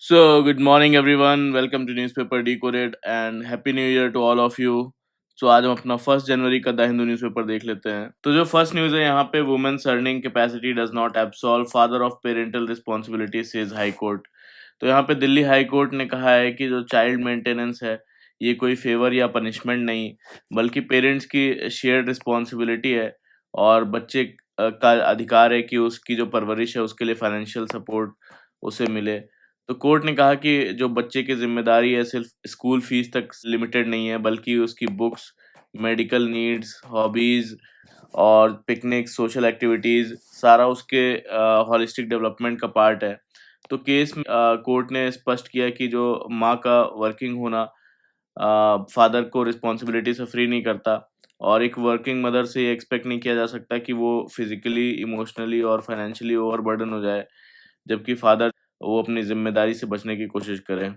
Good morning everyone. Welcome to Newspaper Decoded and Happy New Year to all of you. आज हम अपना 1 जनवरी का the Hindu newspaper देख लेते हैं। तो जो फर्स्ट न्यूज़ है यहाँ पे, women's earning capacity does not absolve father of parental responsibility says High Court. तो यहाँ पे दिल्ली हाई कोर्ट ने कहा है कि जो चाइल्ड मेंटेनेंस है ये कोई फेवर या पनिशमेंट नहीं, बल्कि पेरेंट्स की शेयर्ड रिस्पॉन्सिबिलिटी है और बच्चे का अधिकार है कि उसकी जो परवरिश है उसके लिए फाइनेंशियल सपोर्ट उसे मिले। तो कोर्ट ने कहा कि जो बच्चे की ज़िम्मेदारी है सिर्फ स्कूल फीस तक लिमिटेड नहीं है, बल्कि उसकी बुक्स, मेडिकल नीड्स, हॉबीज़ और पिकनिक, सोशल एक्टिविटीज़ सारा उसके होलिस्टिक डेवलपमेंट का पार्ट है। तो केस में कोर्ट ने स्पष्ट किया कि जो माँ का वर्किंग होना फादर को रिस्पॉन्सिबिलिटी से फ्री नहीं करता और एक वर्किंग मदर से ये एक्सपेक्ट नहीं किया जा सकता कि वो फिजिकली, इमोशनली और फाइनेंशियली ओवरबर्डन हो जाए, जबकि फादर वो अपनी ज़िम्मेदारी से बचने की कोशिश करें।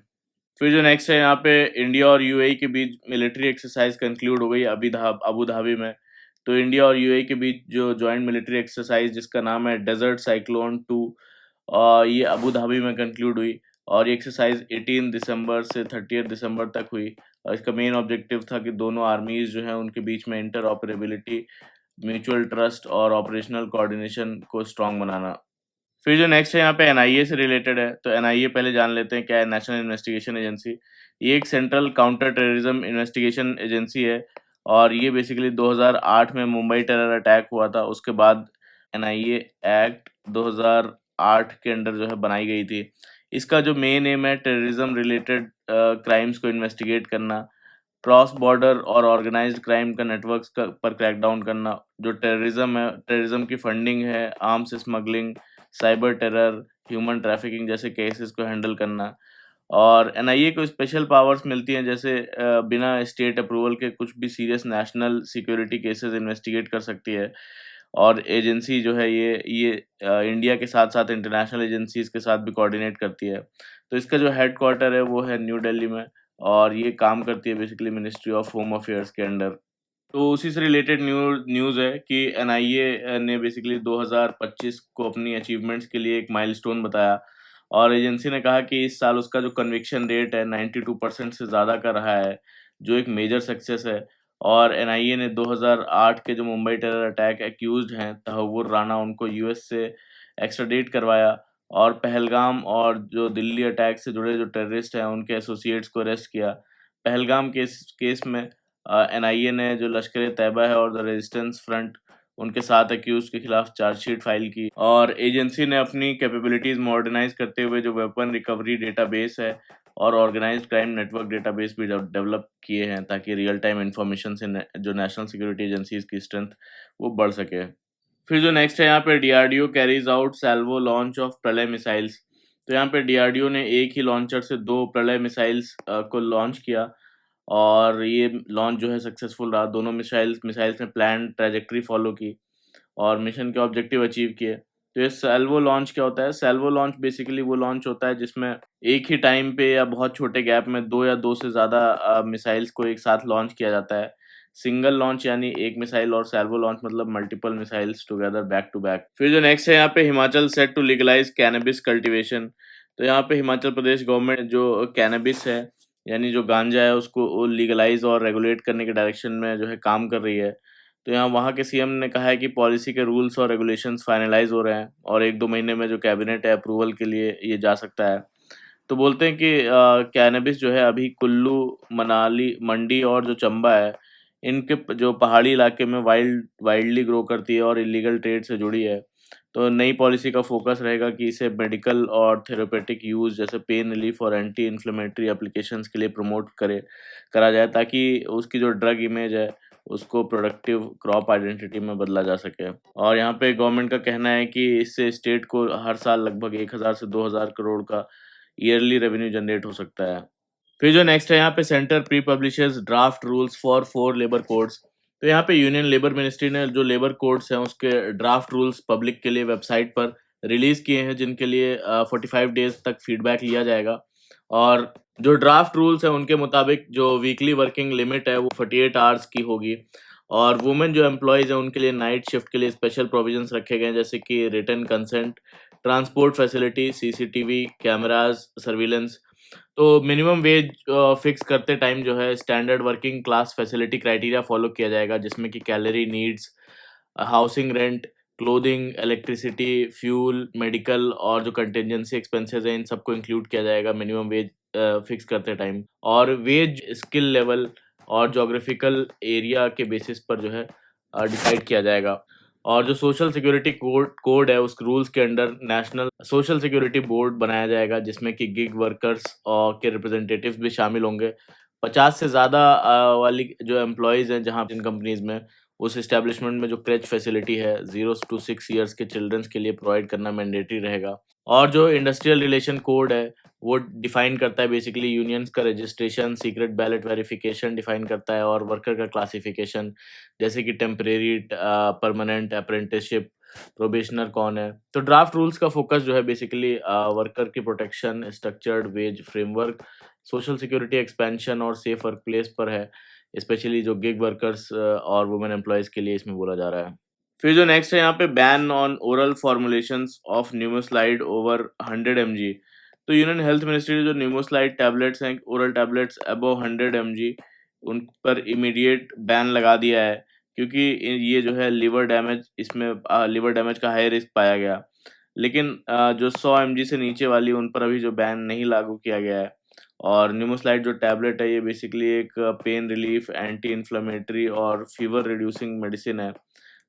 फिर जो नेक्स्ट है यहाँ पे, इंडिया और यूएई के बीच मिलिट्री एक्सरसाइज कंक्लूड हो गई अबू धाबी में। तो इंडिया और यूएई के बीच जो जॉइंट मिलिट्री एक्सरसाइज जिसका नाम है डेजर्ट साइक्लोन 2, ये अबू धाबी में कंक्लूड हुई और ये एक्सरसाइज 18 दिसंबर से 30 दिसंबर तक हुई। और इसका मेन ऑब्जेक्टिव था कि दोनों आर्मीज जो हैं उनके बीच में इंटर ऑपरेबिलिटी, म्यूचुअल ट्रस्ट और ऑपरेशनल कोऑर्डिनेशन को स्ट्रांग बनाना। फिर जो नेक्स्ट है यहाँ पे एनआईए से रिलेटेड है। तो एनआईए पहले जान लेते हैं क्या है। नेशनल इन्वेस्टिगेशन एजेंसी, ये एक central counter terrorism investigation agency है और ये बेसिकली 2008 में मुंबई टेरर अटैक हुआ था उसके बाद एनआईए एक्ट 2008 के अंडर जो है बनाई गई थी। इसका जो मेन एम है टेररिज्म रिलेटेड क्राइम्स को इन्वेस्टिगेट करना, क्रॉस बॉर्डर और ऑर्गेनाइज्ड क्राइम का नेटवर्क्स पर क्रैकडाउन करना, जो टेररिज्म है, टेररिज्म की फंडिंग है, arms smuggling, cyber terror, human trafficking जैसे केसेस को हैंडल करना। और एनआईए को स्पेशल पावर्स मिलती हैं, जैसे बिना स्टेट अप्रूवल के कुछ भी serious national security cases investigate कर सकती है। और एजेंसी जो है ये इंडिया के साथ साथ इंटरनेशनल एजेंसीज के साथ भी कोऑर्डिनेट करती है। तो इसका जो हेड क्वार्टर है वो है न्यू दिल्ली में और ये काम करती है basically ministry of home affairs के अंडर। तो उसी से रिलेटेड न्यूज़ है कि एनआईए ने बेसिकली 2025 को अपनी अचीवमेंट्स के लिए एक माइलस्टोन बताया और एजेंसी ने कहा कि इस साल उसका जो कन्विक्शन रेट है 92% से ज़्यादा का रहा है, जो एक मेजर सक्सेस है। और एनआईए ने 2008 के जो मुंबई टेरर अटैक एक्यूज्ड हैं तहव्वुर राना, उनको यूएस से एक्स्ट्राडिट करवाया और पहलगाम और जो दिल्ली अटैक से जुड़े जो टेररिस्ट हैं उनके एसोसिएट्स को अरेस्ट किया। पहलगाम केस में एनआईए ने जो लश्कर तैयबा है और द रेजिस्टेंस फ्रंट, उनके साथ अक्यूज के खिलाफ चार्जशीट फाइल की और एजेंसी ने अपनी कैपेबिलिटीज मॉडर्नाइज करते हुए जो वेपन रिकवरी डेटाबेस है और ऑर्गेनाइज्ड क्राइम नेटवर्क डेटाबेस भी डेवलप किए हैं ताकि रियल टाइम इंफॉर्मेशन से जो नेशनल सिक्योरिटी एजेंसीज की स्ट्रेंथ वो बढ़ सके। फिर जो नेक्स्ट है यहाँ पे, DRDO carries out salvo launch of प्रलय मिसाइल्स। तो यहाँ पे डीआरडीओ ने एक ही लॉन्चर से 2 प्रलय मिसाइल्स को लॉन्च किया और ये लॉन्च जो है सक्सेसफुल रहा। दोनों मिसाइल्स ने प्लान ट्रैजेक्टरी फॉलो की और मिशन के ऑब्जेक्टिव अचीव किए। तो ये सैल्वो लॉन्च क्या होता है? सैल्वो लॉन्च बेसिकली वो लॉन्च होता है जिसमें एक ही टाइम पे या बहुत छोटे गैप में 2 या 2 से ज़्यादा मिसाइल्स को एक साथ लॉन्च किया जाता है। सिंगल लॉन्च यानी एक मिसाइल और सैल्वो लॉन्च मतलब multiple missiles together back to back. फिर जो नेक्स्ट है यहाँ पे, Himachal set to legalise cannabis cultivation. तो यहाँ पे हिमाचल प्रदेश गवर्नमेंट जो कैनबिस है यानी जो गांजा है उसको लीगलाइज और रेगुलेट करने के डायरेक्शन में जो है काम कर रही है। तो यहाँ वहाँ के सीएम ने कहा है कि पॉलिसी के रूल्स और रेगुलेशंस फाइनलाइज हो रहे हैं और 1-2 महीने में जो कैबिनेट है अप्रूवल के लिए ये जा सकता है। तो बोलते हैं कि कैनबिस जो है अभी कुल्लू, मनाली, मंडी और जो चंबा है, इनके जो पहाड़ी इलाके में वाइल्डली ग्रो करती है और इलीगल ट्रेड से जुड़ी है। तो नई पॉलिसी का फोकस रहेगा कि इसे मेडिकल और थेरेपेटिक यूज़ जैसे पेन रिलीफ और एंटी इन्फ्लेमेटरी एप्लीकेशंस के लिए प्रमोट करा जाए ताकि उसकी जो ड्रग इमेज है उसको प्रोडक्टिव क्रॉप आइडेंटिटी में बदला जा सके। और यहाँ पे गवर्नमेंट का कहना है कि इससे स्टेट को हर साल लगभग 1000 से 2000 करोड़ का ईयरली रेवेन्यू जनरेट हो सकता है। फिर जो नेक्स्ट है यहाँ पे, centre pre publishes draft rules for 4 labour codes. तो यहाँ पे यूनियन लेबर मिनिस्ट्री ने जो लेबर कोड्स हैं उसके ड्राफ्ट रूल्स पब्लिक के लिए वेबसाइट पर रिलीज किए हैं, जिनके लिए 45 डेज तक फीडबैक लिया जाएगा। और जो ड्राफ्ट रूल्स हैं उनके मुताबिक जो वीकली वर्किंग लिमिट है वो 48 आवर्स की होगी और वुमेन जो एम्प्लॉयज़ हैं उनके लिए नाइट शिफ्ट के लिए स्पेशल प्रोविजंस रखे गए हैं, जैसे कि written consent transport facility, CCTV cameras, surveillance. तो मिनिमम वेज फिक्स करते टाइम जो है standard working class facility criteria follow किया जाएगा, जिसमें कि calorie needs, housing rent, clothing, electricity, fuel, medical और जो कंटिजेंसी एक्सपेंसेस हैं इन सबको इंक्लूड किया जाएगा मिनिमम वेज फिक्स करते टाइम। और वेज स्किल लेवल और जोग्राफिकल एरिया के बेसिस पर जो है डिसाइड किया जाएगा। और जो सोशल सिक्योरिटी कोड कोड है उस रूल्स के under national social security board बनाया जाएगा, जिसमें कि गिग वर्कर्स और के रिप्रेजेंटेटिव्स भी शामिल होंगे। 50 से ज़्यादा वाली जो एम्प्लॉयज़ हैं जहाँ जिन कंपनीज़ में, उस एस्टेब्लिशमेंट में जो क्रेच फैसिलिटी है 0 टू 6 ईयर्स के चिल्ड्रंस के लिए प्रोवाइड करना मैंडेटरी रहेगा। और जो इंडस्ट्रियल रिलेशन कोड है वो डिफाइन करता है बेसिकली यूनियंस का registration, secret ballot verification define करता है और वर्कर का क्लासिफिकेशन, जैसे कि टेम्परेरी, परमानेंट, अप्रेंटिसशिप, प्रोबेशनर कौन है। तो ड्राफ्ट रूल्स का फोकस जो है बेसिकली वर्कर की protection, structured wage framework, social security expansion और सेफ वर्क प्लेस पर है, स्पेशली जो गिग वर्कर्स और वुमेन एम्प्लॉयज़ के लिए इसमें बोला जा रहा है। फिर जो नेक्स्ट है यहाँ पे ban on oral formulations of nimesulide over 100 mg। तो यूनियन हेल्थ मिनिस्ट्री ने जो न्यूमोस्लाइड टैबलेट्स हैं, ओरल टैबलेट्स अबव 100 mg, उन पर इमीडिएट बैन लगा दिया है, क्योंकि ये जो है लिवर डैमेज, इसमें लिवर डैमेज का हाई रिस्क पाया गया। लेकिन जो 100 mg से नीचे वाली उन पर अभी जो बैन नहीं लागू किया गया है। और न्यूमोस्लाइड जो टैबलेट है ये बेसिकली एक पेन रिलीफ, एंटी इन्फ्लेमेटरी और फीवर रिड्यूसिंग मेडिसिन है,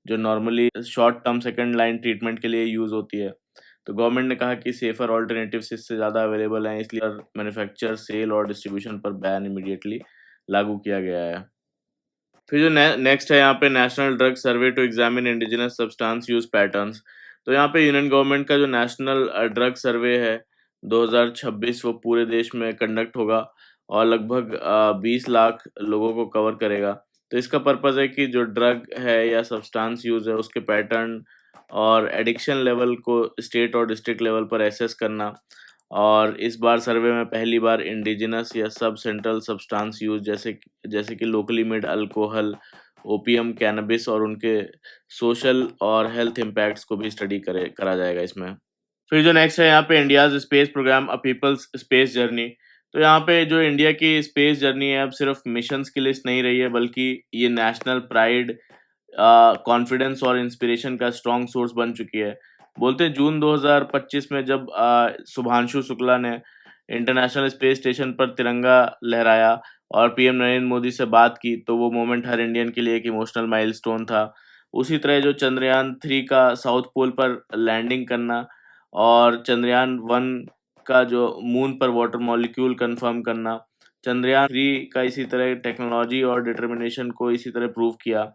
जो normally short term second line treatment के लिए यूज़ होती है। तो गवर्नमेंट ने कहा कि सेफर ऑल्टरनेटिव्स इससे ज़्यादा अवेलेबल हैं, इसलिए मैन्युफैक्चर, सेल और डिस्ट्रीब्यूशन पर बैन इमीडिएटली लागू किया गया है। फिर जो नेक्स्ट है यहाँ पे national drug survey to examine indigenous substance use patterns. तो यहाँ पे यूनियन गवर्नमेंट का जो नेशनल ड्रग सर्वे है 2026, वो पूरे देश में कंडक्ट होगा और लगभग 20 लाख लोगों को कवर करेगा। तो इसका पर्पज़ है कि जो ड्रग है या सब्सटेंस यूज है उसके पैटर्न और एडिक्शन लेवल को स्टेट और डिस्ट्रिक्ट लेवल पर एसेस करना। और इस बार सर्वे में पहली बार इंडिजिनस या सब सेंट्रल सब्सटेंस यूज, जैसे कि locally made alcohol, opium, cannabis और उनके सोशल और हेल्थ इम्पैक्ट्स को भी स्टडी करा जाएगा इसमें। फिर जो नेक्स्ट है यहाँ पे India's space programme a people's space journey. तो यहाँ पे जो इंडिया की स्पेस जर्नी है अब सिर्फ मिशंस की लिस्ट नहीं रही है, बल्कि ये नेशनल प्राइड, कॉन्फिडेंस और इंस्पिरेशन का स्ट्रॉन्ग सोर्स बन चुकी है। बोलते हैं जून 2025 में जब शुभांशु शुक्ला ने इंटरनेशनल स्पेस स्टेशन पर तिरंगा लहराया और पीएम नरेंद्र मोदी से बात की, तो वो मोमेंट हर इंडियन के लिए एक इमोशनल माइलस्टोन था। उसी तरह जो चंद्रयान 3 का साउथ पोल पर लैंडिंग करना और चंद्रयान 1 का जो मून पर वाटर मॉलिक्यूल कंफर्म करना, चंद्रयान 3 का इसी तरह टेक्नोलॉजी और डिटर्मिनेशन को इसी तरह प्रूव किया।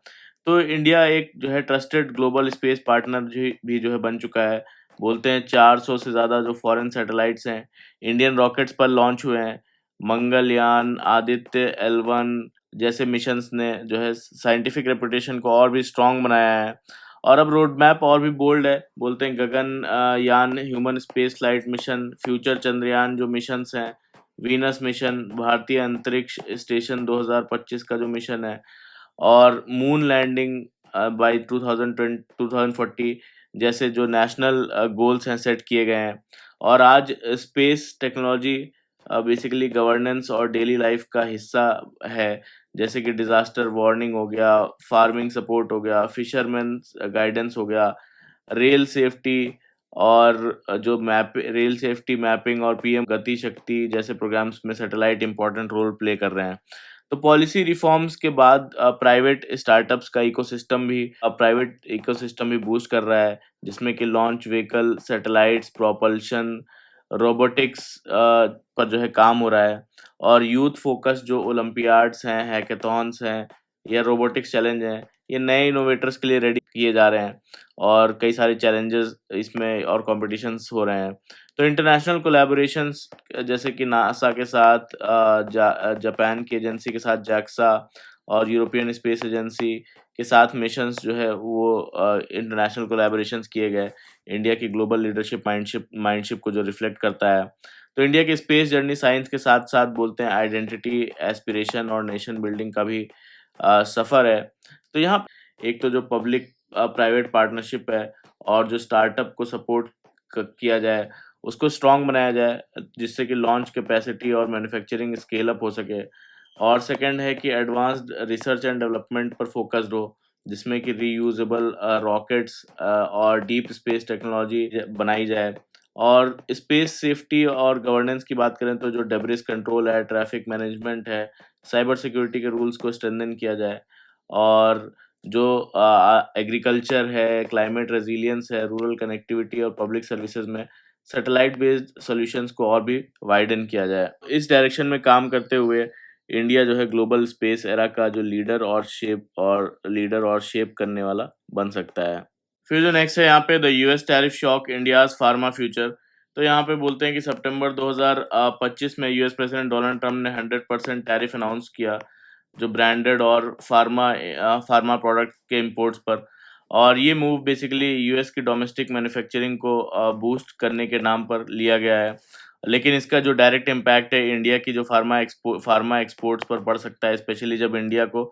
तो इंडिया एक जो है ट्रस्टेड ग्लोबल स्पेस पार्टनर भी जो है बन चुका है। बोलते हैं 400 से ज़्यादा जो फॉरेन सैटेलाइट्स हैं इंडियन रॉकेट्स पर लॉन्च हुए हैं। मंगलयान, आदित्य L1 जैसे मिशंस ने जो है साइंटिफिक रेपुटेशन को और भी स्ट्रॉन्ग बनाया है। और अब रोड मैप और भी बोल्ड है। बोलते हैं गगन यान, human space flight mission, future Chandrayaan जो मिशंस हैं, वीनस मिशन, भारतीय अंतरिक्ष स्टेशन 2025 का जो मिशन है, और मून लैंडिंग बाय 2040 जैसे जो नेशनल गोल्स हैं सेट किए गए हैं। और आज स्पेस टेक्नोलॉजी बेसिकली गवर्नेंस और डेली लाइफ का हिस्सा है, जैसे कि डिजास्टर वार्निंग हो गया, फार्मिंग सपोर्ट हो गया, फिशरमैन गाइडेंस हो गया, रेल सेफ्टी और जो मैप रेल सेफ्टी मैपिंग और पीएम गति शक्ति जैसे प्रोग्राम्स में सैटेलाइट इंपॉर्टेंट रोल प्ले कर रहे हैं। तो पॉलिसी रिफॉर्म्स के बाद प्राइवेट इकोसिस्टम भी बूस्ट कर रहा है, जिसमें कि launch vehicle, satellites, propulsion, robotics पर जो है काम हो रहा है। और यूथ फोकस जो ओलंपियाड्स हैं, हैकेथॉन्स हैं या रोबोटिक्स चैलेंज हैं, ये नए इनोवेटर्स के लिए रेडी किए जा रहे हैं और कई सारे चैलेंजेस इसमें और कॉम्पिटिशन्स हो रहे हैं। तो इंटरनेशनल कोलैबोरेशंस जैसे कि नासा के साथ जापान की एजेंसी के साथ जैक्सा और यूरोपियन स्पेस एजेंसी के साथ मिशंस जो है वो इंटरनेशनल कोलैबोरेशंस किए गए, इंडिया की ग्लोबल लीडरशिप माइंडशिप को जो रिफ्लेक्ट करता है। तो इंडिया की स्पेस जर्नी साइंस के साथ साथ बोलते हैं आइडेंटिटी, एस्पिरेशन और नेशन बिल्डिंग का भी सफ़र है। तो यहाँ एक तो जो पब्लिक प्राइवेट पार्टनरशिप है और जो स्टार्टअप को सपोर्ट किया जाए, उसको स्ट्रॉन्ग बनाया जाए, जिससे कि लॉन्च कैपेसिटी और मैन्युफैक्चरिंग स्केल अप हो सके। और सेकंड है कि एडवांस्ड रिसर्च एंड डेवलपमेंट पर फोकस्ड हो, जिसमें कि रीयूजेबल रॉकेट्स और डीप स्पेस टेक्नोलॉजी बनाई जाए। और स्पेस सेफ्टी और गवर्नेंस की बात करें तो जो डेब्रिस कंट्रोल है, ट्रैफिक मैनेजमेंट है, साइबर सिक्योरिटी के रूल्स को स्ट्रेंथन किया जाए। और जो एग्रीकल्चर है, क्लाइमेट रेजिलियंस है, रूरल कनेक्टिविटी और पब्लिक सर्विसेज में सैटेलाइट बेस्ड सॉल्यूशंस को और भी वाइडन किया जाए। इस डायरेक्शन में काम करते हुए इंडिया जो है ग्लोबल स्पेस एरा का जो लीडर और शेप करने वाला बन सकता है। फिर जो नेक्स्ट है यहाँ पे the US tariff shock India's pharma future. तो यहाँ पे बोलते हैं कि सितंबर 2025 में यूएस प्रेसिडेंट डोनाल्ड ट्रम्प ने 100% टैरिफ अनाउंस किया, जो ब्रांडेड और फार्मा प्रोडक्ट के इंपोर्ट्स पर। और ये मूव बेसिकली यूएस की डोमेस्टिक मैन्युफैक्चरिंग को बूस्ट करने के नाम पर लिया गया है। लेकिन इसका जो डायरेक्ट इम्पैक्ट है इंडिया की जो फार्मा एक्सपोर्ट्स पर पड़ सकता है, स्पेशली जब इंडिया को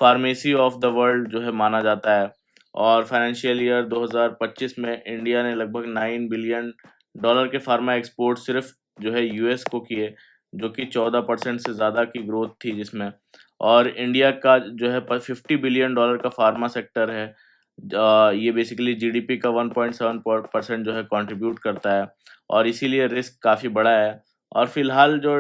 फार्मेसी ऑफ द वर्ल्ड जो है माना जाता है। और फाइनेंशियल ईयर 2025 में इंडिया ने लगभग $9 बिलियन के फार्मा एक्सपोर्ट सिर्फ जो है यूएस को किए, जो कि 14% से ज़्यादा की ग्रोथ थी जिसमें। और इंडिया का जो है $50 बिलियन का फार्मा सेक्टर है। ये बेसिकली जीडीपी का 1.7% जो है कंट्रीब्यूट करता है, और इसीलिए रिस्क काफ़ी बड़ा है। और फिलहाल जो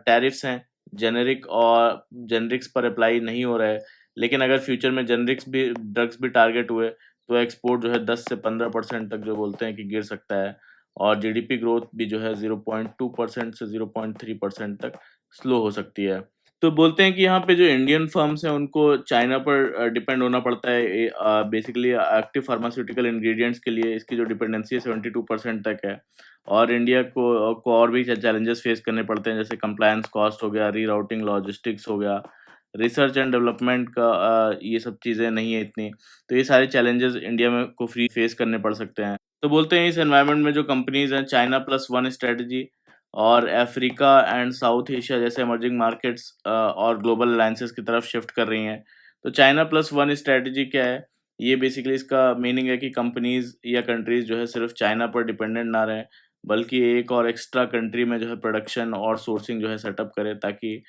टैरिफ्स हैं जेनरिक्स पर अप्लाई नहीं हो रहे, लेकिन अगर फ्यूचर में ड्रग्स भी टारगेट हुए तो एक्सपोर्ट जो है 10 से 15% तक जो बोलते हैं कि गिर सकता है। और जीडीपी ग्रोथ भी जो है 0.2% से 0.3% तक स्लो हो सकती है। तो बोलते हैं कि यहाँ पे जो इंडियन फर्म्स हैं उनको चाइना पर डिपेंड होना पड़ता है, बेसिकली एक्टिव फार्मास्यूटिकल इंग्रेडिएंट्स के लिए इसकी जो डिपेंडेंसी है 72% तक है। और इंडिया को और भी चैलेंजेस फेस करने पड़ते हैं, जैसे कंप्लायंस कॉस्ट हो गया, रीराउटिंग लॉजिस्टिक्स हो गया, रिसर्च एंड डेवलपमेंट का ये सब चीज़ें नहीं है इतनी। तो ये सारे चैलेंजेस इंडिया में को फ्री फेस करने पड़ सकते हैं। तो बोलते हैं इस एनवायरनमेंट में जो कंपनीज हैं चाइना प्लस वन स्ट्रेटजी और अफ्रीका एंड साउथ एशिया जैसे इमर्जिंग मार्केट्स और ग्लोबल अलायंसेस की तरफ शिफ्ट कर रही हैं। तो चाइना प्लस वन स्ट्रेटजी क्या है? ये बेसिकली इसका मीनिंग है कि कंपनीज या कंट्रीज जो है सिर्फ चाइना पर डिपेंडेंट ना रहें, बल्कि एक और एक्स्ट्रा कंट्री में जो है प्रोडक्शन और सोर्सिंग जो है सेटअप करे, ताकि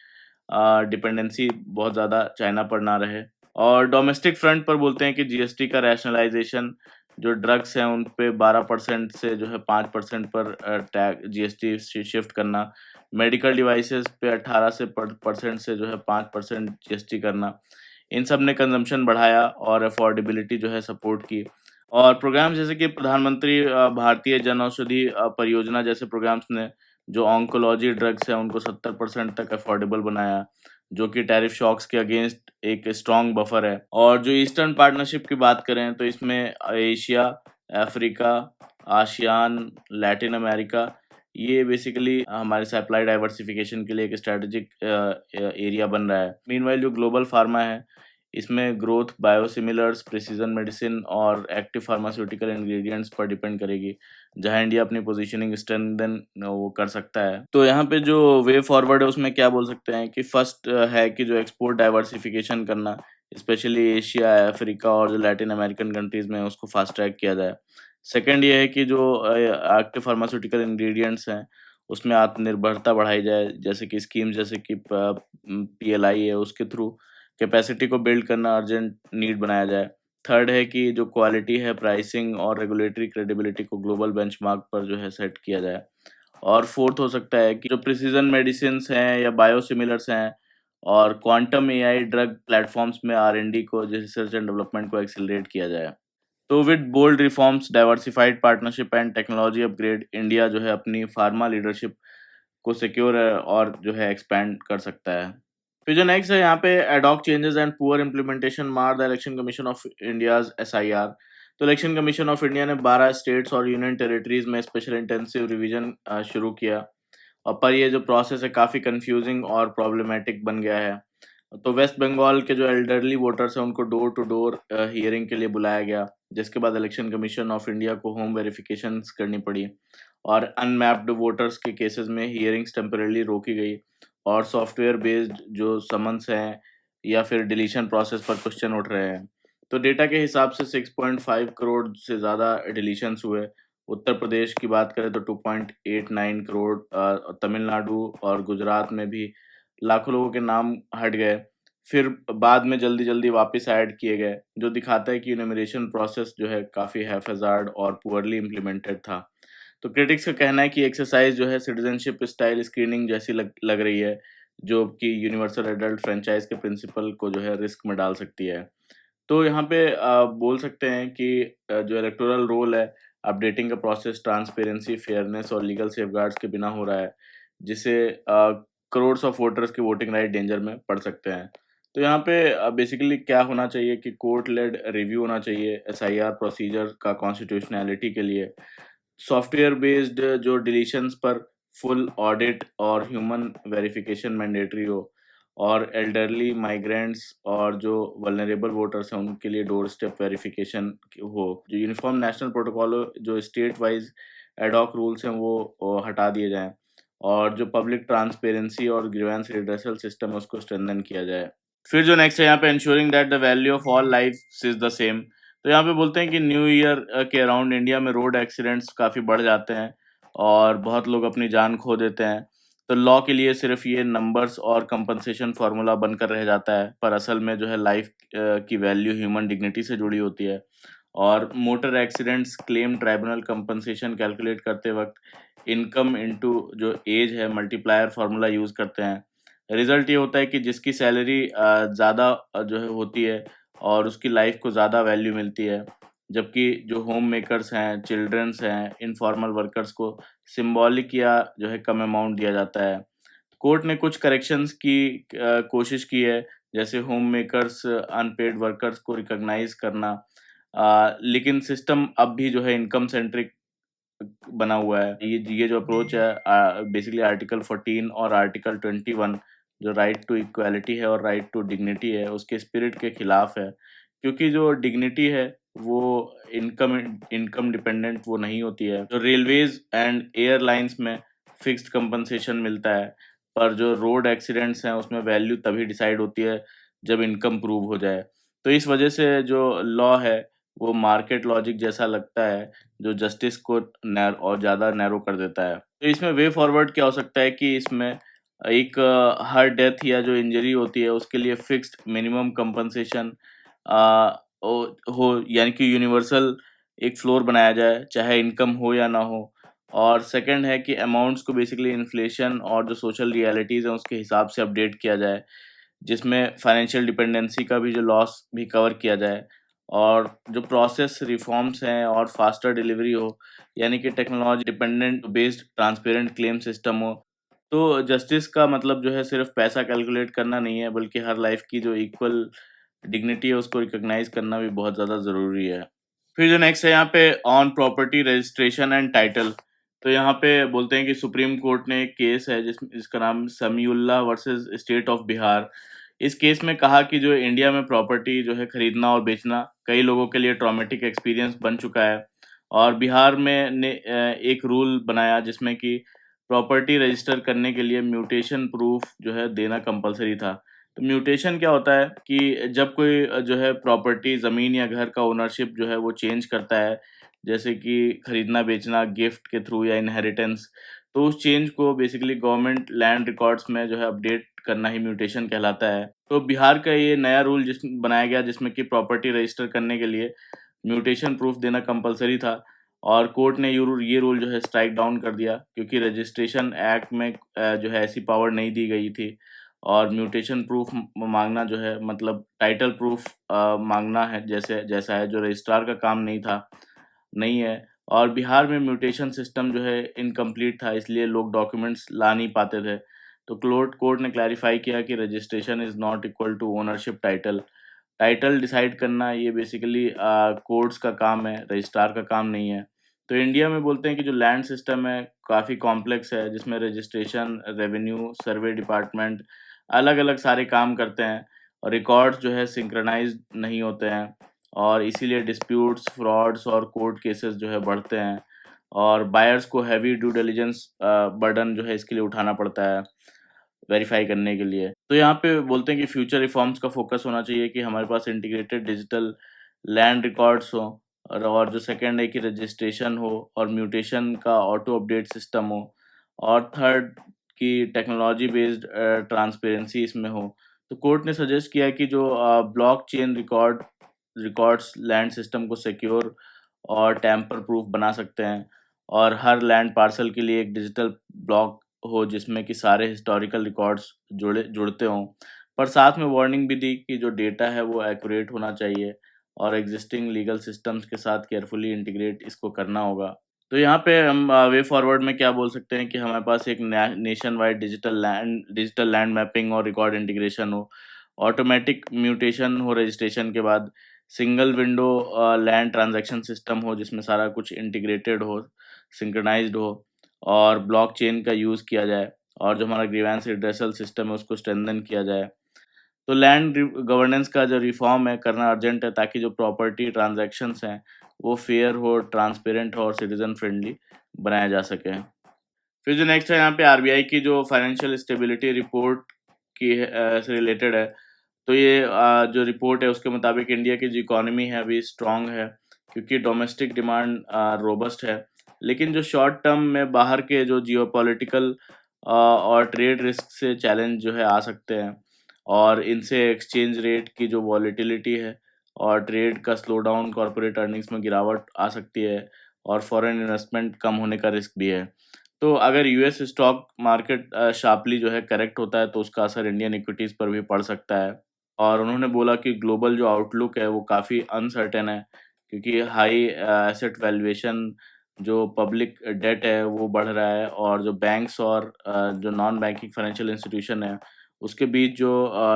डिपेंडेंसी बहुत ज़्यादा चाइना पर ना रहे। और डोमेस्टिक फ्रंट पर बोलते हैं कि जीएसटी का रैशनलाइजेशन, जो ड्रग्स हैं उन पे 12% से जो है 5% पर जीएसटी शिफ्ट करना, मेडिकल डिवाइसेस पे 18 से परसेंट से जो है 5% जीएसटी करना, इन सब ने कंजम्पशन बढ़ाया और अफोर्डेबिलिटी जो है सपोर्ट की। और प्रोग्राम्स जैसे कि प्रधानमंत्री भारतीय जन औषधि परियोजना जैसे प्रोग्राम्स ने जो ऑन्कोलॉजी ड्रग्स हैं उनको 70% तक अफोर्डेबल बनाया, जो कि टैरिफ शॉक्स के अगेंस्ट एक स्ट्रॉन्ग बफर है। और जो ईस्टर्न पार्टनरशिप की बात करें तो इसमें Asia, Africa, ASEAN, Latin America, ये बेसिकली हमारे सप्लाई डाइवर्सिफिकेशन के लिए एक स्ट्रेटेजिक एरिया बन रहा है। मीनवाइल जो ग्लोबल फार्मा है, इसमें ग्रोथ बायोसिमिलर्स, प्रिसीजन मेडिसिन और एक्टिव फार्मास्यूटिकल इंग्रेडिएंट्स पर डिपेंड करेगी, जहां इंडिया अपनी पोजीशनिंग स्ट्रेंथन वो कर सकता है। तो यहाँ पे जो वे फॉरवर्ड है उसमें क्या बोल सकते हैं कि फर्स्ट है कि जो एक्सपोर्ट डाइवर्सिफिकेशन करना, स्पेशली एशिया, अफ्रीका और जो लैटिन अमेरिकन कंट्रीज में उसको फास्ट ट्रैक किया जाए। सेकंड ये है कि जो एक्टिव फार्मास्यूटिकल इंग्रेडिएंट्स हैं उसमें आत्मनिर्भरता बढ़ाई जाए, जैसे कि स्कीम्स जैसे कि पीएलआई है उसके थ्रू कैपेसिटी को बिल्ड करना अर्जेंट नीड बनाया जाए। थर्ड है कि जो क्वालिटी है, प्राइसिंग और रेगुलेटरी क्रेडिबिलिटी को ग्लोबल बेंचमार्क पर जो है सेट किया जाए। और फोर्थ हो सकता है कि जो प्रिसीजन मेडिसिन्स हैं या बायोसिमिलर्स हैं और क्वांटम एआई ड्रग प्लेटफॉर्म्स में आर&डी को, जो रिसर्च एंड डेवलपमेंट को एक्सेलरेट किया जाए। तो with bold reforms, diversified partnership and technology upgrade, India जो है अपनी फार्मा लीडरशिप को सिक्योर और जो है एक्सपैंड कर सकता है। फिर जो नेक्स्ट है यहाँ पे ad hoc changes and poor implementation mar the election commission of India's SIR. तो इलेक्शन कमीशन ऑफ इंडिया ने 12 स्टेट्स और यूनियन टेरिटरीज में स्पेशल इंटेंसिव रिवीजन शुरू किया, और पर ये जो प्रोसेस है काफ़ी कंफ्यूजिंग और प्रॉब्लमेटिक बन गया है। तो वेस्ट बंगाल के जो एल्डरली वोटर्स हैं उनको डोर टू डोर हियरिंग के लिए बुलाया गया, जिसके बाद इलेक्शन कमीशन ऑफ इंडिया को होम वेरिफिकेशंस करनी पड़ी, और अनमैप्ड वोटर्स के केसेस में हियरिंग्स टेम्परेली रोकी गई, और सॉफ्टवेयर बेस्ड जो समन्स हैं या फिर डिलीशन प्रोसेस पर क्वेश्चन उठ रहे हैं। तो डेटा के हिसाब से 6.5 करोड़ से ज़्यादा डिलीशंस हुए, उत्तर प्रदेश की बात करें तो 2.89 करोड़, तमिलनाडु और गुजरात में भी लाखों लोगों के नाम हट गए। फिर बाद में जल्दी-जल्दी वापस ऐड किए गए, जो दिखाता है कि इन्यूमरेशन प्रोसेस जो है काफ़ी हैफ़ज़ार्ड और पुअरली इम्प्लीमेंटेड था। तो क्रिटिक्स का कहना है कि एक्सरसाइज़ जो है सिटीज़नशिप स्टाइल स्क्रीनिंग जैसी लग लग रही है, जो कि यूनिवर्सल एडल्ट फ्रैंचाइज़ के प्रिंसिपल को जो है रिस्क में डाल सकती है। तो यहाँ पे बोल सकते हैं कि जो इलेक्टोरल रोल है, अपडेटिंग का प्रोसेस ट्रांसपेरेंसी, फेयरनेस और लीगल सेफगार्ड्स के बिना हो रहा है, जिससे करोड़्स ऑफ वोटर्स की वोटिंग राइट डेंजर में पड़ सकते हैं। तो यहाँ पे बेसिकली क्या होना चाहिए कि कोर्ट लेड रिव्यू होना चाहिए एसआईआर प्रोसीजर का कॉन्स्टिट्यूशनैलिटी के लिए। सॉफ्टवेयर बेस्ड जो डिलीशंस पर फुल ऑडिट और ह्यूमन वेरिफिकेशन मैंडेटरी हो, और एल्डरली माइग्रेंट्स और जो वल्नरेबल वोटर्स हैं उनके लिए डोर स्टेप वेरिफिकेशन हो। जो यूनिफॉर्म नेशनल प्रोटोकॉल हो, जो स्टेट वाइज एडॉक रूल्स हैं वो हटा दिए जाएं, और जो पब्लिक ट्रांसपेरेंसी और ग्रीवेंस रिड्रेसल सिस्टम है उसको स्ट्रेंथन किया जाए। फिर जो नेक्स्ट है यहाँ पे ensuring that the value of all life is the same. तो यहाँ पे बोलते हैं कि न्यू ईयर के अराउंड इंडिया में रोड एक्सीडेंट्स काफ़ी बढ़ जाते हैं और बहुत लोग अपनी जान खो देते हैं। तो लॉ के लिए सिर्फ ये नंबर्स और कंपनसेशन फार्मूला बनकर रह जाता है, पर असल में जो है लाइफ की वैल्यू ह्यूमन डिग्निटी से जुड़ी होती है। और motor accidents claim tribunal compensation calculate करते वक्त इनकम इनटू जो एज है मल्टीप्लायर फार्मूला यूज़ करते हैं। रिजल्ट ये होता है कि जिसकी सैलरी ज़्यादा जो है होती है और उसकी लाइफ को ज़्यादा वैल्यू मिलती है, जबकि जो होम मेकर्स हैं, चिल्ड्रंस हैं, इनफॉर्मल वर्कर्स को सिंबॉलिक या जो है कम अमाउंट दिया जाता है। कोर्ट ने कुछ करेक्शंस की कोशिश की है, जैसे होम मेकर्स, अनपेड वर्कर्स को रिकॉग्नाइज करना, लेकिन सिस्टम अब भी जो है इनकम सेंट्रिक बना हुआ है। ये जो अप्रोच है बेसिकली आर्टिकल 14 और आर्टिकल 21, जो राइट टू इक्वालिटी है और राइट टू डिग्निटी है, उसके स्पिरिट के खिलाफ है। क्योंकि जो डिग्निटी है वो इनकम इनकम डिपेंडेंट वो नहीं होती है। जो रेलवेज एंड एयरलाइंस में फिक्स्ड कंपनसेशन मिलता है, पर जो रोड एक्सीडेंट्स हैं उसमें वैल्यू तभी डिसाइड होती है जब इनकम प्रूव हो जाए। तो इस वजह से जो लॉ है वो मार्केट लॉजिक जैसा लगता है, जो जस्टिस को नैर और ज़्यादा नैरो कर देता है। तो इसमें वे फॉरवर्ड क्या हो सकता है कि इसमें एक हर डेथ या जो इंजरी होती है उसके लिए फिक्स्ड मिनिमम कंपनसेशन हो, यानी कि यूनिवर्सल एक फ्लोर बनाया जाए, चाहे इनकम हो या ना हो। और सेकंड है कि अमाउंट्स को बेसिकली इन्फ्लेशन और जो सोशल रियलिटीज़ हैं उसके हिसाब से अपडेट किया जाए, जिसमें फाइनेंशियल डिपेंडेंसी का भी जो लॉस भी कवर किया जाए, और जो प्रोसेस रिफॉर्म्स हैं और फास्टर डिलीवरी हो, यानी कि technology dependent based transparent claim system हो। तो जस्टिस का मतलब जो है सिर्फ पैसा कैलकुलेट करना नहीं है, बल्कि हर लाइफ की जो इक्वल डिग्निटी है उसको रिकॉग्नाइज करना भी बहुत ज़्यादा ज़रूरी है। फिर जो नेक्स्ट है यहाँ पे on property registration and title. तो यहाँ पे बोलते हैं कि सुप्रीम कोर्ट ने एक केस है जिसका नाम Samiullah versus state of Bihar. इस केस में कहा कि जो इंडिया में प्रॉपर्टी जो है खरीदना और बेचना कई लोगों के लिए ट्रॉमेटिक एक्सपीरियंस बन चुका है, और बिहार में ने एक रूल बनाया जिसमें कि प्रॉपर्टी रजिस्टर करने के लिए म्यूटेशन प्रूफ जो है देना कंपलसरी था। तो म्यूटेशन क्या होता है कि जब कोई जो है प्रॉपर्टी ज़मीन या घर का ओनरशिप जो है वो चेंज करता है, जैसे कि खरीदना बेचना गिफ्ट के थ्रू या इनहेरिटेंस, तो उस चेंज को बेसिकली गवर्नमेंट लैंड रिकॉर्ड्स में जो है अपडेट करना ही म्यूटेशन कहलाता है। तो बिहार का ये नया रूल जिस बनाया गया जिसमें कि प्रॉपर्टी रजिस्टर करने के लिए म्यूटेशन प्रूफ देना कंपलसरी था, और कोर्ट ने ये रूल जो है स्ट्राइक डाउन कर दिया, क्योंकि रजिस्ट्रेशन एक्ट में जो है ऐसी पावर नहीं दी गई थी। और म्यूटेशन प्रूफ मांगना जो है मतलब टाइटल प्रूफ मांगना है, जैसे जैसा है जो रजिस्ट्रार का काम नहीं है। और बिहार में म्यूटेशन सिस्टम जो है इनकम्प्लीट था, इसलिए लोग डॉक्यूमेंट्स ला नहीं पाते थे। तो कोर्ट ने क्लैरिफाई किया कि registration is not equal to ownership title. Title decide करना ये बेसिकली कोर्ट्स का काम है, रजिस्ट्रार का काम नहीं है। तो इंडिया में बोलते हैं कि जो लैंड सिस्टम है काफ़ी कॉम्प्लेक्स है, जिसमें रजिस्ट्रेशन, रेवेन्यू, सर्वे डिपार्टमेंट अलग-अलग सारे काम करते हैं, और रिकॉर्ड्स जो है सिंक्रोनाइज़्ड नहीं होते हैं, और इसीलिए डिस्प्यूट्स, फ्रॉड्स और कोर्ट केसेस जो है बढ़ते हैं, और बायर्स को हैवी ड्यू डिलिजेंस बर्डन जो है इसके लिए उठाना पड़ता है वेरीफाई करने के लिए। तो यहाँ पे बोलते हैं कि फ्यूचर रिफॉर्म्स का फोकस होना चाहिए कि हमारे पास इंटीग्रेटेड डिजिटल लैंड रिकॉर्ड्स हों, और जो सेकंड है कि रजिस्ट्रेशन हो और म्यूटेशन का ऑटो अपडेट सिस्टम हो, और थर्ड कि टेक्नोलॉजी बेस्ड ट्रांसपेरेंसी इसमें हो। तो कोर्ट ने सजेस्ट किया कि जो ब्लॉकचेन रिकॉर्ड्स लैंड सिस्टम को सिक्योर और टैम्पर प्रूफ बना सकते हैं, और हर लैंड पार्सल के लिए एक डिजिटल ब्लॉक हो जिसमें कि सारे हिस्टोरिकल रिकॉर्ड्स जुड़ते हों। पर साथ में वार्निंग भी दी कि जो डेटा है वो एक्यूरेट होना चाहिए और एग्जिस्टिंग लीगल सिस्टम्स के साथ केयरफुली इंटीग्रेट इसको करना होगा। तो यहाँ पे हम वे फॉरवर्ड में क्या बोल सकते हैं कि हमारे पास एक nation wide digital land mapping और रिकॉर्ड इंटीग्रेशन हो, ऑटोमेटिक म्यूटेशन हो रजिस्ट्रेशन के बाद, single window land transaction system हो जिसमें सारा कुछ इंटीग्रेटेड हो, सिंक्रोनाइज्ड हो, और ब्लॉकचेन का यूज़ किया जाए, और जो हमारा ग्रीवेंस रिड्रेसल सिस्टम है उसको स्ट्रेंथन किया जाए। तो लैंड गवर्नेंस का जो रिफॉर्म है करना अर्जेंट है, ताकि जो प्रॉपर्टी ट्रांजैक्शंस हैं वो फेयर हो, ट्रांसपेरेंट हो और सिटीजन फ्रेंडली बनाया जा सके। फिर जो नेक्स्ट है यहाँ पे आरबीआई की जो फाइनेंशियल स्टेबिलिटी रिपोर्ट से रिलेटेड है। तो ये जो रिपोर्ट है उसके मुताबिक इंडिया की जो इकोनॉमी है अभी स्ट्रांग है, क्योंकि डोमेस्टिक डिमांड रोबस्ट है, लेकिन जो शॉर्ट टर्म में बाहर के जो जियोपॉलिटिकल और ट्रेड रिस्क से चैलेंज जो है आ सकते हैं, और इनसे एक्सचेंज रेट की जो वॉलेटिलिटी है और ट्रेड का स्लो डाउन, कॉर्पोरेट अर्निंग्स में गिरावट आ सकती है, और फॉरेन इन्वेस्टमेंट कम होने का रिस्क भी है। तो अगर यूएस स्टॉक मार्केट शार्पली जो है करेक्ट होता है तो उसका असर इंडियन इक्विटीज़ पर भी पड़ सकता है। और उन्होंने बोला कि ग्लोबल जो आउटलुक है वो काफ़ी अनसर्टेन है, क्योंकि हाई एसेट वैल्यूएशन, जो पब्लिक डेट है वो बढ़ रहा है, और जो बैंक्स और जो नॉन बैंकिंग फाइनेंशियल इंस्टीट्यूशन है उसके बीच जो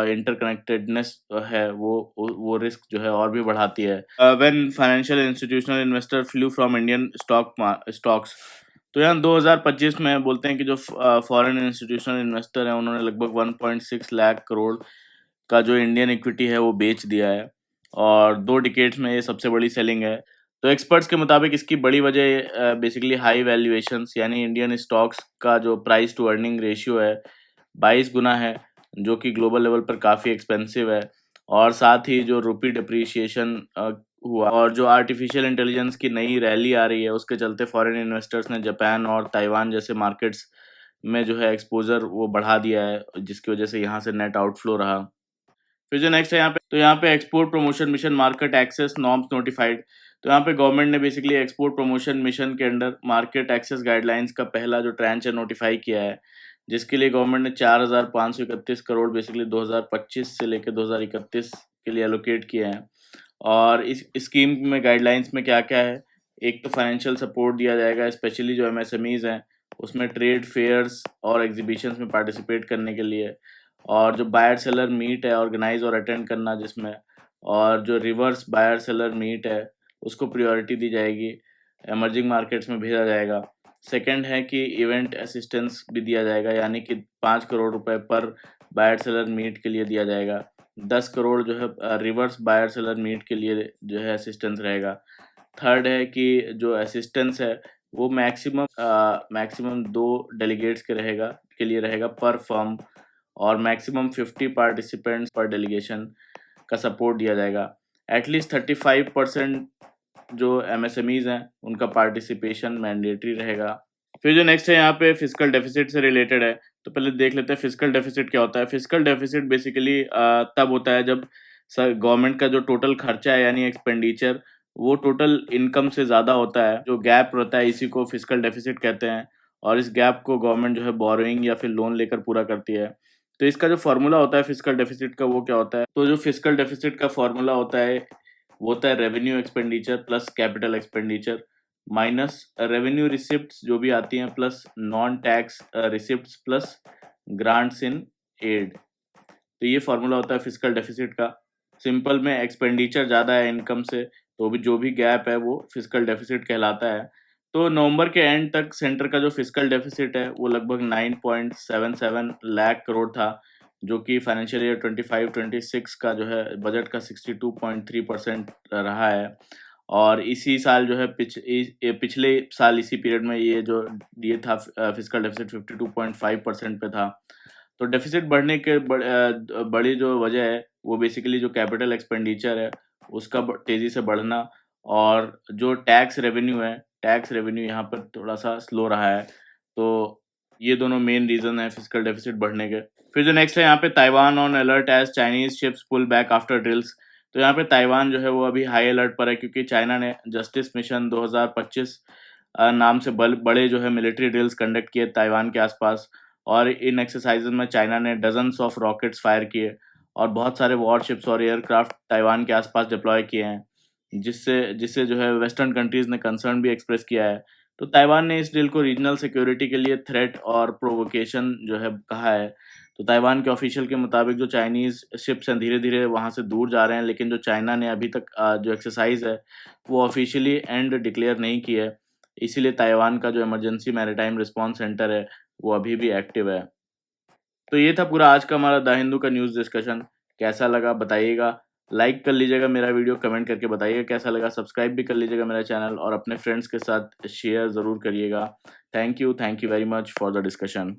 इंटरकनेक्टेडनेस है वो रिस्क जो है और भी बढ़ाती है। When financial institutional investor flu from Indian stocks. तो यहाँ 2025 में बोलते हैं कि जो फॉरेन इंस्टीट्यूशनल इन्वेस्टर हैं उन्होंने लगभग 1.6 लाख करोड़ का जो इंडियन इक्विटी है वो बेच दिया है, और 2 डिकेड्स में ये सबसे बड़ी सेलिंग है। तो एक्सपर्ट्स के मुताबिक इसकी बड़ी वजह बेसिकली हाई वैल्यूएशंस, यानी इंडियन स्टॉक्स का जो प्राइस टू अर्निंग रेशियो है 22 गुना है, जो कि ग्लोबल लेवल पर काफ़ी एक्सपेंसिव है। और साथ ही जो रुपी डिप्रिसिएशन हुआ, और जो आर्टिफिशियल इंटेलिजेंस की नई रैली आ रही है उसके चलते फॉरेन इन्वेस्टर्स ने जापान और ताइवान जैसे मार्केट्स में जो है एक्सपोजर वो बढ़ा दिया है, जिसकी वजह से यहाँ से नेट आउटफ्लो रहा। फिर जो नेक्स्ट है यहाँ पे, तो यहाँ पे export promotion mission market access norms notified. तो यहाँ पे गवर्नमेंट ने बेसिकली एक्सपोर्ट प्रमोशन मिशन के अंडर मार्केट एक्सेस गाइडलाइंस का पहला जो ट्रांच है नोटिफाई किया है, जिसके लिए गवर्नमेंट ने 4,531 करोड़ बेसिकली 2025 से लेकर 2031 के लिए एलोकेट किए हैं। और इस स्कीम में गाइडलाइंस में क्या क्या है, एक तो फाइनेंशियल सपोर्ट दिया जाएगा स्पेशली जो एमएसएमईज हैं उसमें ट्रेड फेयर्स और एग्जीबिशंस में पार्टिसिपेट करने के लिए, और जो बायर सेलर मीट है ऑर्गेनाइज और अटेंड करना जिसमें, और जो रिवर्स बायर सेलर मीट है उसको प्रायोरिटी दी जाएगी, एमर्जिंग मार्केट्स में भेजा जाएगा। सेकंड है कि इवेंट असिस्टेंस भी दिया जाएगा, यानी कि 5 करोड़ रुपए पर बायर सेलर मीट के लिए दिया जाएगा। 10 करोड़ जो है रिवर्स बायर सेलर मीट के लिए जो है असिस्टेंस रहेगा। थर्ड है कि जो असिस्टेंस है वो मैक्सिमम 2 डेलीगेट्स के लिए रहेगा पर फर्म, और मैक्सिमम 50 पार्टिसिपेंट्स पर डेलीगेशन का सपोर्ट दिया जाएगा। एटलीस्ट 35% जो एमएसएमईज हैं उनका पार्टिसिपेशन मैंडेटरी रहेगा। फिर जो नेक्स्ट है यहाँ पे फिजिकल डेफिसिट से रिलेटेड है। तो पहले देख लेते हैं फिजिकल डेफिसिट क्या होता है। फिजिकल डेफिसिट बेसिकली तब होता है जब गवर्नमेंट का जो टोटल खर्चा है यानी एक्सपेंडिचर वो टोटल इनकम से ज़्यादा होता है। जो गैप रहता है इसी को फिजिकल डेफिसिट कहते हैं, और इस गैप को गवर्नमेंट जो है बोरोइंग या फिर लोन लेकर पूरा करती है। तो इसका जो फार्मूला होता है फिजिकल डेफिसिट का वो क्या होता है, तो जो फिजिकल डेफिसिट का फार्मूला होता है वो होता है revenue expenditure plus capital expenditure minus revenue receipts जो भी आती हैं plus non tax receipts plus grants in aid. तो ये फार्मूला होता है फिजिकल डेफिसिट का। सिंपल में एक्सपेंडिचर ज़्यादा है इनकम से तो भी जो भी गैप है वो फिजिकल डेफिसिट कहलाता है। तो नवंबर के एंड तक सेंटर का जो फिजिकल डेफिसिट है वो लगभग 9.77 लाख करोड़ था, जो कि फाइनेंशियल ईयर 25-26 का जो है बजट का 62.3% रहा है। और इसी साल जो है पिछले साल इसी पीरियड में ये था फिजिकल डेफिसिट 52.5% पे था। तो डेफिसिट बढ़ने के बड़ी जो वजह है वो बेसिकली जो कैपिटल एक्सपेंडिचर है उसका तेज़ी से बढ़ना, और जो टैक्स रेवेन्यू यहाँ पर थोड़ा-सा स्लो रहा है। तो ये दोनों मेन रीज़न है फिस्कल डेफिसिट बढ़ने के। फिर जो नेक्स्ट है यहाँ पे Taiwan on alert as Chinese ships pull back after drills. तो यहाँ पे ताइवान जो है वो अभी हाई अलर्ट पर है क्योंकि चाइना ने जस्टिस मिशन 2025 नाम से बड़े जो है मिलिट्री ड्रिल्स कंडक्ट किए ताइवान के आसपास और इन एक्सरसाइजेज में चाइना ने डजन्स ऑफ रॉकेट्स फायर किए और बहुत सारे वॉरशिप्स और एयरक्राफ्ट ताइवान के आसपास डिप्लॉय किए हैं, जिससे जिससे जो है वेस्टर्न कंट्रीज ने कंसर्न भी एक्सप्रेस किया है। तो ताइवान ने इस डील को रीजनल सिक्योरिटी के लिए थ्रेट और प्रोवोकेशन जो है कहा है। तो ताइवान के ऑफिशियल के मुताबिक जो चाइनीज़ शिप्स हैं धीरे-धीरे वहाँ से दूर जा रहे हैं, लेकिन जो चाइना ने अभी तक जो एक्सरसाइज़ है वो ऑफिशियली एंड डिक्लेयर नहीं की है। इसीलिए ताइवान का जो इमरजेंसी मैरीटाइम रिस्पॉन्स सेंटर है वो अभी भी एक्टिव है। तो ये था पूरा आज का हमारा द हिंदू का न्यूज़ डिस्कशन। कैसा लगा बताइएगा। लाइक कर लीजिएगा मेरा वीडियो, कमेंट करके बताइएगा कैसा लगा, सब्सक्राइब भी कर लीजिएगा मेरा चैनल और अपने फ्रेंड्स के साथ शेयर ज़रूर करिएगा। Thank you very much for the discussion.